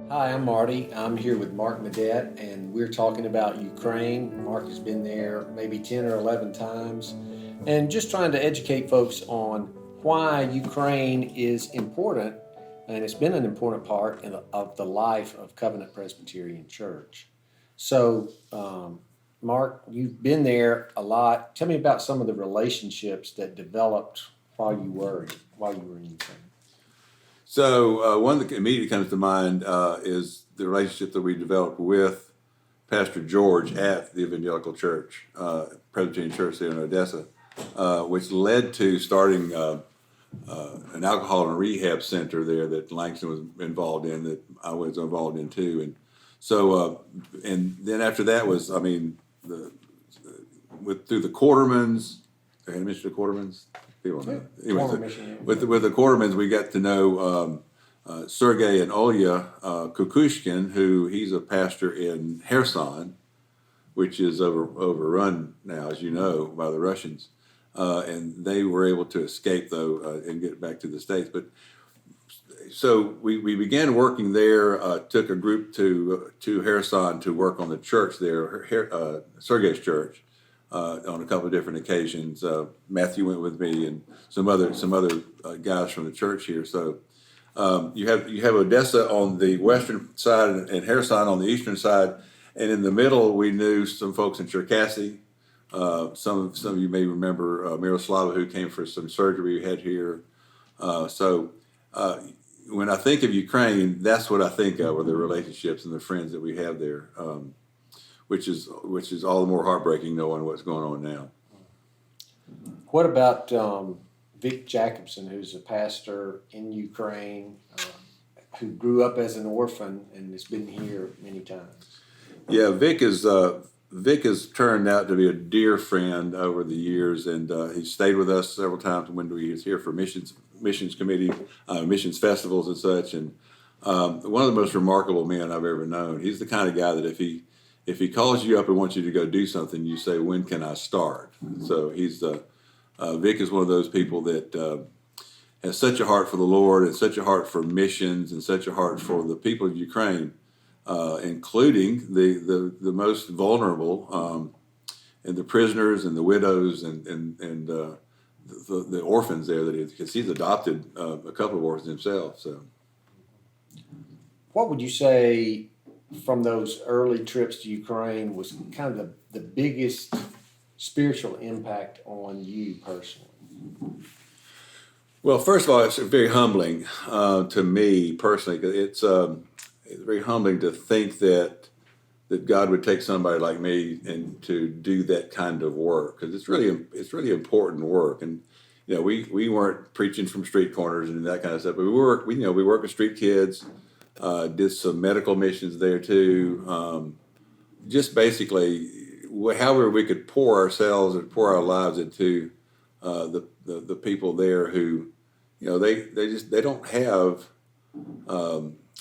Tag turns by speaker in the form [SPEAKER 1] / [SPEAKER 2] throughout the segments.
[SPEAKER 1] Hi, I'm Marty. I'm here with Mark Midyette, and we're talking about Ukraine. Mark has been there maybe 10 or 11 times, and just trying to educate folks on why Ukraine is important, and it's been an important part of the life of Covenant Presbyterian Church. So, Mark, you've been there a lot. Tell me about some of the relationships that developed while you were in Ukraine.
[SPEAKER 2] So one that immediately comes to mind is the relationship that we developed with Pastor George at the Evangelical Church, Presbyterian Church there in Odessa, which led to starting an alcohol and rehab center there that Langston was involved in, that I was involved in too. And so, and then after that was, I mean, through the Quartermans. Did I mention the Quartermans? People know. Anyway,
[SPEAKER 1] Former missionary.
[SPEAKER 2] with the Quartermans, we got to know Sergey and Olya Kukushkin, who he's a pastor in Kherson, which is overrun now, as you know, by the Russians. And they were able to escape, though, and get back to the States. But so we began working there, took a group to Kherson to work on the church there, Sergey's church, on a couple of different occasions. Matthew went with me and some other guys from the church here. So you have Odessa on the western side and Kherson on the eastern side, and in the middle we knew some folks in Cherkasy. Some of you may remember Miroslava, who came for some surgery we had here. So when I think of Ukraine, that's what I think of, are the relationships and the friends that we have there. Which is all the more heartbreaking knowing what's going on now.
[SPEAKER 1] What about Vic Jacobson, who's a pastor in Ukraine, who grew up as an orphan and has been here many times?
[SPEAKER 2] Yeah, Vic has turned out to be a dear friend over the years, and he stayed with us several times when he was here for missions committee, missions festivals and such. And one of the most remarkable men I've ever known. He's the kind of guy that if he calls you up and wants you to go do something, you say, "When can I start?" So Vic is one of those people that has such a heart for the Lord and such a heart for missions and such a heart for the people of Ukraine, including the most vulnerable, and the prisoners and the widows and the orphans there, because he's adopted a couple of orphans himself. So,
[SPEAKER 1] What would you say from those early trips to Ukraine was kind of the biggest spiritual impact on you personally?
[SPEAKER 2] well, first of all, it's very humbling to me personally, because it's very humbling to think that God would take somebody like me and to do that kind of work, because it's really important work. And we weren't preaching from street corners and that kind of stuff, but we work with street kids. Did some medical missions there too. Just basically, however we could pour ourselves and pour our lives into the people there who, they don't have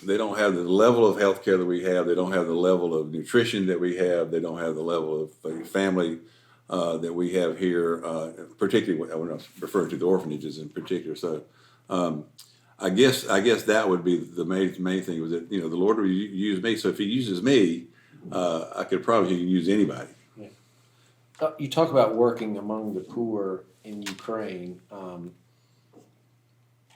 [SPEAKER 2] the level of health care that we have. They don't have the level of nutrition that we have. They don't have the level of family that we have here. Particularly when I'm referring to the orphanages in particular. So. I guess that would be the main thing, was that the Lord would use me. So if He uses me, I could probably use anybody.
[SPEAKER 1] Yeah. You talk about working among the poor in Ukraine.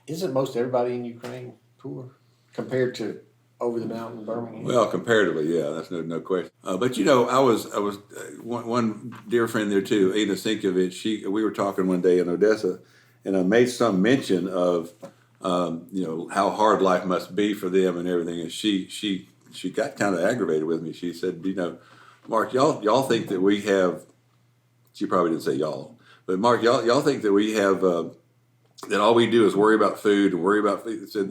[SPEAKER 1] Isn't most everybody in Ukraine poor compared to over the mountain, Birmingham?
[SPEAKER 2] Well, comparatively, yeah, that's no question. But I was one dear friend there too, Ada Sinkovich. We were talking one day in Odessa, and I made some mention of how hard life must be for them and everything. And she got kind of aggravated with me. She said, Mark, y'all think that we have, she probably didn't say y'all, but Mark, y'all think that we have, that all we do is worry about food and worry about food. So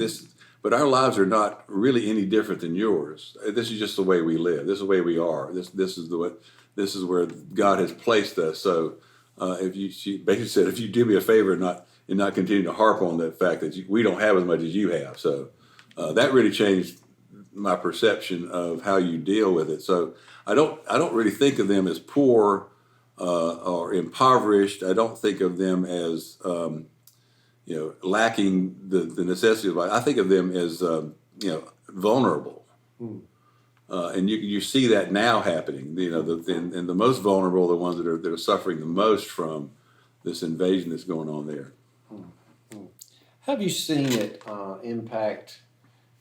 [SPEAKER 2] but our lives are not really any different than yours. This is just the way we live. This is the way we are. This is where God has placed us. So she basically said, if you do me a favor and not continue to harp on that fact that we don't have as much as you have. So that really changed my perception of how you deal with it. So I don't really think of them as poor or impoverished. I don't think of them as lacking the necessity of life. I think of them as vulnerable. And you see that now happening. You know, and the most vulnerable are the ones that are suffering the most from this invasion that's going on there.
[SPEAKER 1] Have you seen it impact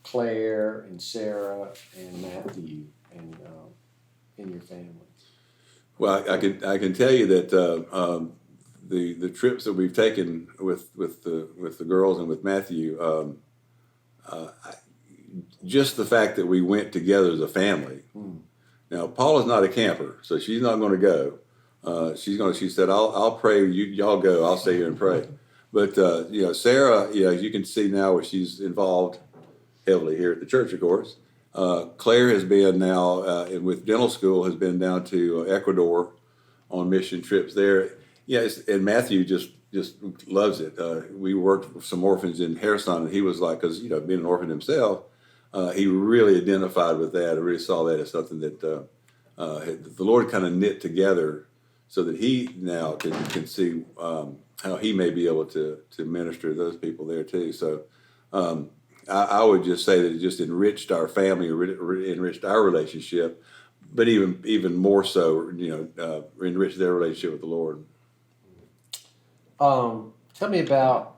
[SPEAKER 1] Claire and Sarah and Matthew and in your family?
[SPEAKER 2] Well, I can tell you that the trips that we've taken with the girls and with Matthew, just the fact that we went together as a family. Now, Paula's not a camper, so she's not going to go. She said, "I'll pray. Y'all go. I'll stay here and pray." But you know, Sarah, you know, as you can see now, where she's involved heavily here at the church, of course. Claire has been now with dental school, has been down to Ecuador on mission trips there. Yes, and Matthew just loves it. We worked with some orphans in Harrison, and he was like, because you know, being an orphan himself, he really identified with that. I really saw that as something that the Lord kind of knit together, so that he now can see how he may be able to minister to those people there too. So I would just say that it just enriched our family, enriched our relationship, but even more so, you know, enriched their relationship with the Lord.
[SPEAKER 1] Tell me about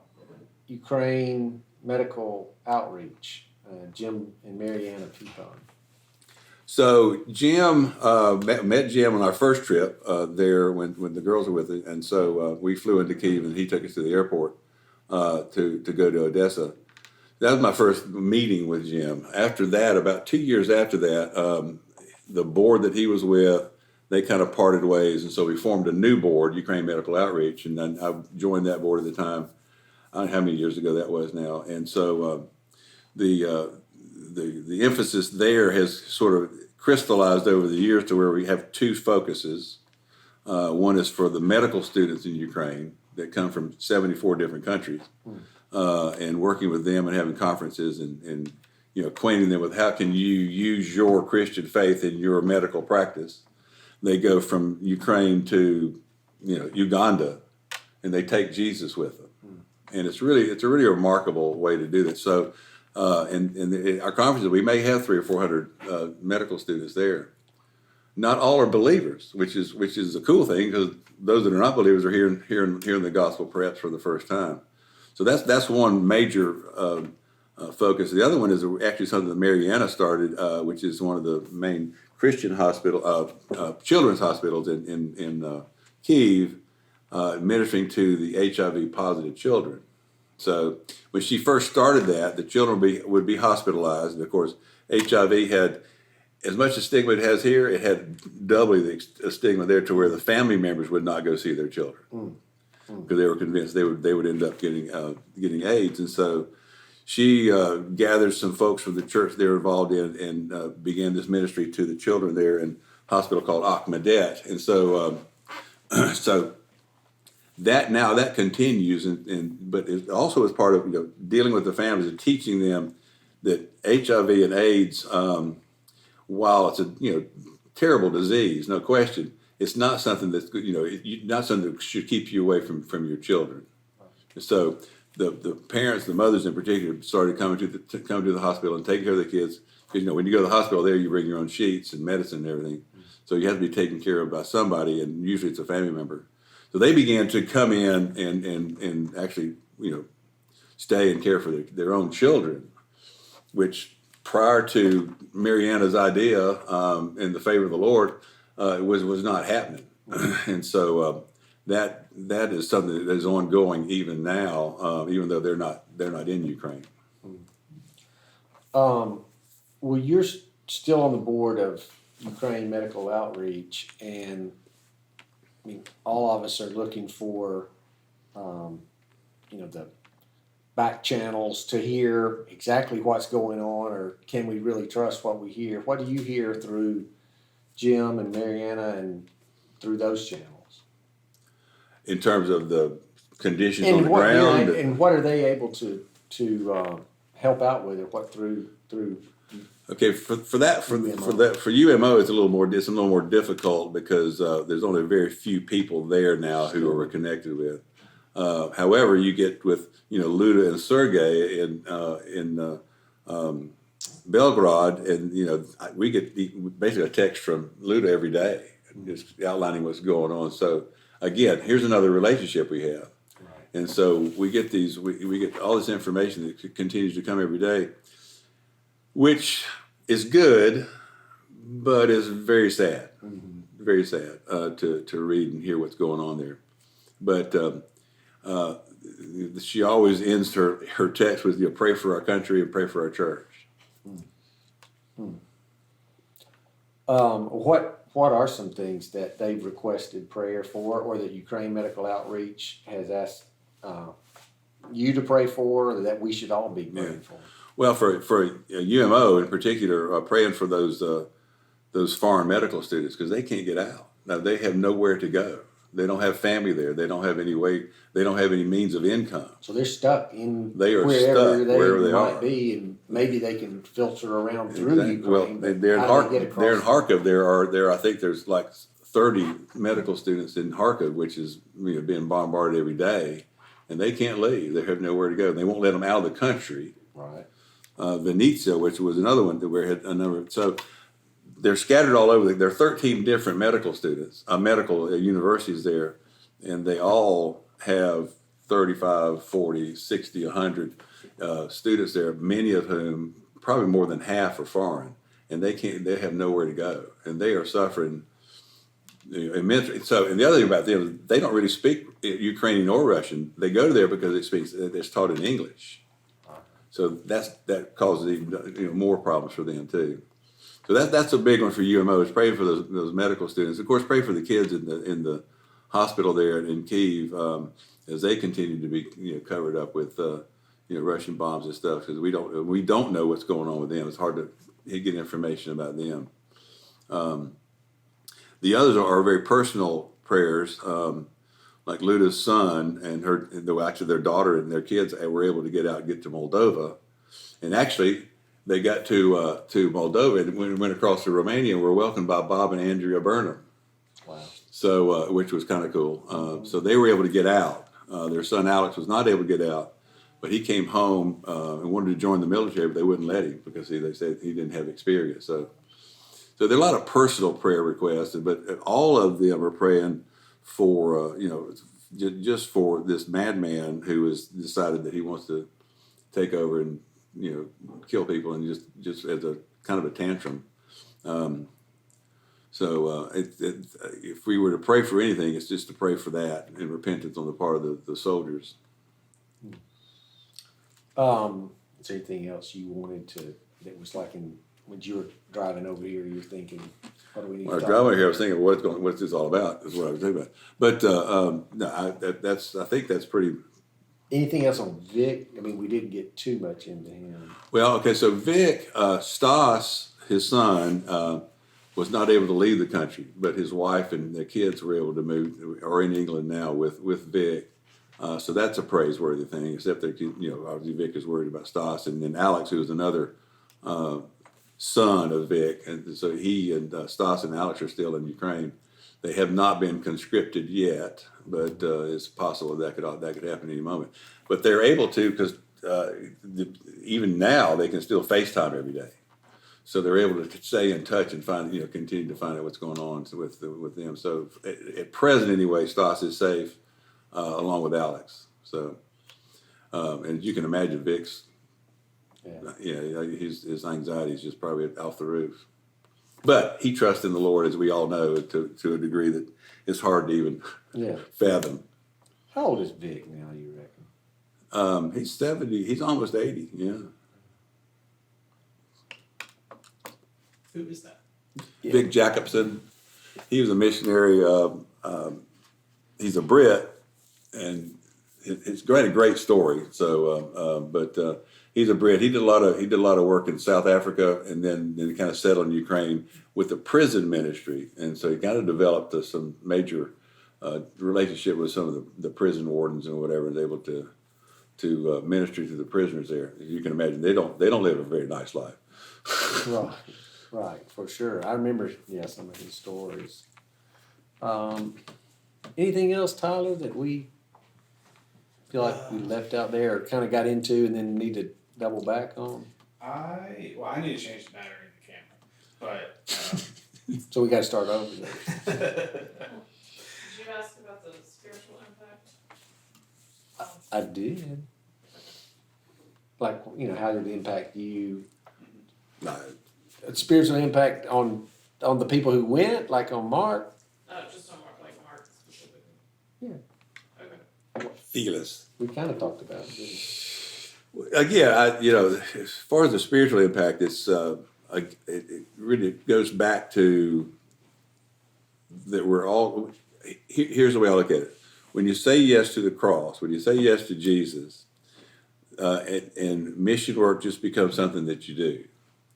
[SPEAKER 1] Ukraine medical outreach, Jim and Mariana Pepon.
[SPEAKER 2] So Jim met Jim on our first trip there when the girls were with us, and so we flew into Kyiv, and he took us to the airport to go to Odessa. That was my first meeting with Jim. After that, about 2 years after that, the board that he was with, they kind of parted ways, and so we formed a new board, Ukraine Medical Outreach, and then I joined that board at the time. I don't know how many years ago that was now, and so the emphasis there has sort of crystallized over the years to where we have two focuses. One is for the medical students in Ukraine that come from 74 different countries, and working with them and having conferences and you know, acquainting them with how can you use your Christian faith in your medical practice. They go from Ukraine to, you know, Uganda, and they take Jesus with them, and it's a really remarkable way to do this. So, in our conferences, we may have 300 or 400 medical students there. Not all are believers, which is a cool thing, because those that are not believers are hearing the gospel perhaps for the first time. So that's one major focus. The other one is actually something that Mariana started, which is one of the main Christian children's hospitals in Kyiv, ministering to the HIV positive children. So when she first started that, the children would be hospitalized, and of course HIV had, as much as stigma it has here, it had doubly the stigma there, to where the family members would not go see their children because they were convinced they would end up getting AIDS. And so she gathered some folks from the church they were involved in and began this ministry to the children there in a hospital called Midyette. And so so that continues, but it also is part of, you know, dealing with the families and teaching them that HIV and AIDS, while it's a, you know, terrible disease, no question, it's not something that's, you know, not something that should keep you away from your children. So the parents, the mothers in particular, started coming to the hospital and taking care of the kids, because, you know, when you go to the hospital there, you bring your own sheets and medicine and everything, so you have to be taken care of by somebody, and usually it's a family member. So they began to come in and actually, you know, stay and care for their own children, which prior to Mariana's idea, in the favor of the Lord, was not happening. And so that is something that is ongoing even now, even though they're not in Ukraine.
[SPEAKER 1] Well, you're still on the board of Ukraine Medical Outreach, and I mean, all of us are looking for, you know, the back channels to hear exactly what's going on, or can we really trust what we hear? What do you hear through Jim and Mariana and through those channels?
[SPEAKER 2] In terms of the conditions on the ground?
[SPEAKER 1] Yeah, and what are they able to help out with, or what through
[SPEAKER 2] Okay, for UMO, it's a little more difficult, because there's only very few people there now who are connected with. However, you get with, you know, Luda and Sergey in Belgrade, and we get basically a text from Luda every day, just outlining what's going on. So again, here's another relationship we have, and so we get we get all this information that continues to come every day, which is good, but is very sad, very sad to read and hear what's going on there. But she always ends her text with, pray for our country and pray for our church.
[SPEAKER 1] What are some things that they've requested prayer for, or that Ukraine Medical Outreach has asked you to pray for, or that we should all be praying for?
[SPEAKER 2] Well, for UMO in particular, praying for those foreign medical students, because they can't get out. Now they have nowhere to go. They don't have family there. They don't have any way. They don't have any means of income.
[SPEAKER 1] So they're stuck in
[SPEAKER 2] wherever they
[SPEAKER 1] might
[SPEAKER 2] are.
[SPEAKER 1] be, and maybe they can filter around through Ukraine.
[SPEAKER 2] Well, they're in Kharkiv. I think there's like 30 medical students in Kharkiv, which is being bombarded every day, and they can't leave. They have nowhere to go. They won't let them out of the country.
[SPEAKER 1] Right.
[SPEAKER 2] Vinnytsia, which was another one that we had a number. So they're scattered all over. There are 13 different medical students, medical universities there, and they all have 35, 40, 60, 100 students there, many of whom, probably more than half, are foreign, and they have nowhere to go, and they are suffering immensely. So, and the other thing about them is they don't really speak Ukrainian or Russian. They go there because it's taught in English. So that causes even more problems for them too. So that's a big one for UMO, is praying for those medical students. Of course, pray for the kids in the hospital there in Kyiv as they continue to be covered up with Russian bombs and stuff, because we don't know what's going on with them. It's hard to get information about them. The others are very personal prayers, like Luda's son and actually their daughter and their kids were able to get out and get to Moldova, and actually they got to Moldova and went across to Romania and were welcomed by Bob and Andrea Burnham.
[SPEAKER 1] Wow.
[SPEAKER 2] So, which was kind of cool. So they were able to get out. Their son Alex was not able to get out, but he came home and wanted to join the military, but they wouldn't let him because they said he didn't have experience. So there are a lot of personal prayer requests, but all of them are praying for, just for this madman who has decided that he wants to take over and kill people, and just as a kind of a tantrum. If we were to pray for anything, it's just to pray for that and repentance on the part of the soldiers.
[SPEAKER 1] Is there anything else you wanted that was like when you were driving over here, you were thinking, what do we need to talk about?
[SPEAKER 2] Driving over here, I was thinking, what's this all about? Is what I was thinking about. But no, I think that's pretty.
[SPEAKER 1] Anything else on Vic? I mean, we didn't get too much into him.
[SPEAKER 2] Well, okay, so Vic, Stas, his son, was not able to leave the country, but his wife and their kids were able to move, are in England now with Vic. So that's a praiseworthy thing, except that, obviously Vic is worried about Stas. And then Alex, who is another son of Vic, and so he and Stas and Alex are still in Ukraine. They have not been conscripted yet, but it's possible that could happen any moment. But they're able to, because even now they can still FaceTime every day. So they're able to stay in touch and continue to find out what's going on with them. So at present anyway, Stas is safe along with Alex. So and you can imagine Vic's, his anxiety is just probably off the roof. But he trusts in the Lord, as we all know, to a degree that it's hard to even fathom.
[SPEAKER 1] How old is Vic now, you reckon?
[SPEAKER 2] He's 70. He's almost 80. Yeah.
[SPEAKER 3] Who is that?
[SPEAKER 2] Yeah. Vic Jacobson. He was a missionary. He's a Brit, and it's a great story. So, but he's a Brit. He did a lot of work in South Africa, and then kind of settled in Ukraine with the prison ministry, and so he kind of developed some major relationship with some of the prison wardens and whatever, and was able to minister to the prisoners there. As you can imagine, they don't live a very nice life.
[SPEAKER 1] Right, for sure. I remember, some of his stories. Anything else, Tyler, that we feel like we left out there or kind of got into and then need to double back on?
[SPEAKER 3] I need to change the battery in the camera, but
[SPEAKER 1] So we got to start over there.
[SPEAKER 4] Did you ask about the spiritual impact?
[SPEAKER 1] I did. Like, how did it impact you?
[SPEAKER 2] No,
[SPEAKER 1] Spiritual impact on the people who went, like on Mark.
[SPEAKER 4] Just on Mark specifically.
[SPEAKER 1] Yeah.
[SPEAKER 4] Okay.
[SPEAKER 2] feelings.
[SPEAKER 1] We kind of talked about it, didn't we?
[SPEAKER 2] Again, as far as the spiritual impact, it really goes back to that we're all. Here's the way I look at it: when you say yes to the cross, when you say yes to Jesus, and mission work just becomes something that you do.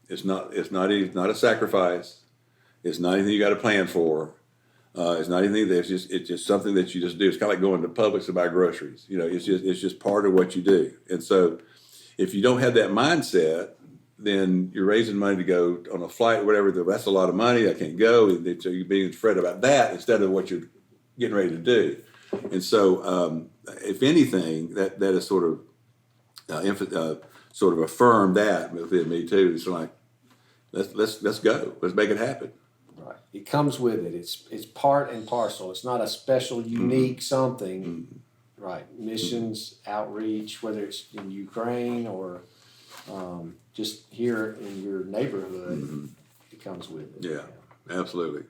[SPEAKER 2] It's not a sacrifice. It's not anything you got to plan for. It's not anything it's just something that you just do. It's kind of like going to Publix to buy groceries. It's just part of what you do. And so if you don't have that mindset, then you're raising money to go on a flight or whatever. That's a lot of money. I can't go. And so you're being fret about that instead of what you're getting ready to do. And so, if anything, that is sort of affirmed that within me too. It's like, let's go. Let's make it happen.
[SPEAKER 1] Right. It comes with it. It's part and parcel. It's not a special, unique something.
[SPEAKER 2] Mm-hmm.
[SPEAKER 1] Right. Missions, outreach, whether it's in Ukraine or just here in your neighborhood, it comes with it.
[SPEAKER 2] Yeah, absolutely.